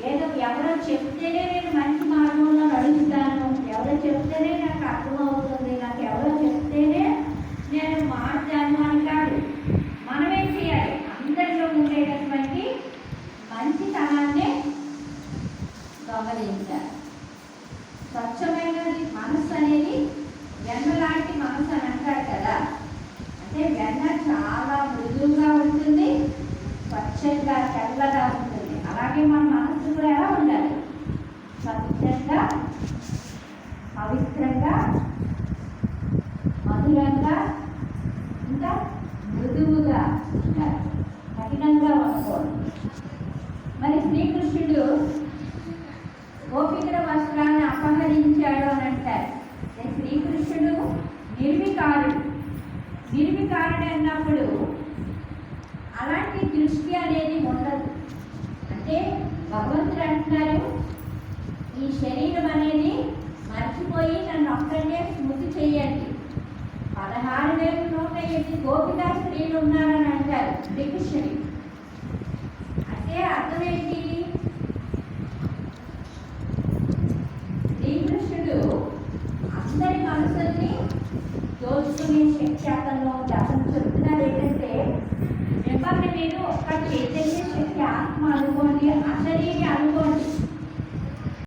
ఏదో ఎవరో చెప్తేనే నేను మంచి మార్గంలో నడుస్తాను, ఎవరో చెప్తేనే నాకు అర్థమవుతుంది, నాకు ఎవరో చెప్తేనే నేను మారుతాను అని కాదు. మనమేం చేయాలి? అందరిలో ఉండేటటువంటి మంచితనాన్ని గమనించాలి. స్వచ్ఛమైనది మనసు అనేది వెన్నలాంటి మనసు అని అంటారు కదా. అంటే వెన్న చాలా మృదువుగా ఉంటుంది, స్వచ్ఛంగా తెల్లగా ఉంటుంది. అలాగే మన మనసు కూడా ఎలా ఉండాలి? స్వచ్ఛంగా, పవిత్రంగా, మధురంగా, ఇంకా మృదువుగా ఉండాలి, కఠినంగా ఉండకూడదు. మరి శ్రీకృష్ణుడు గోపికల వస్త్రాన్ని అపహరించాడు అని అంటారు. శ్రీకృష్ణుడు నిర్వికారుడు. నిర్వికారుడు అన్నప్పుడు అలాంటి దృష్టి అనేది ఉండదు. అంటే భగవంతుడు అంటున్నారు, ఈ శరీరం అనేది మర్చిపోయి నన్ను ఒక్కడే స్మృతి చేయండి. 16,108 గోపికా స్త్రీలు ఉన్నారని అంటారు శ్రీకృష్ణుడి. అంటే అర్థం ఏంటి?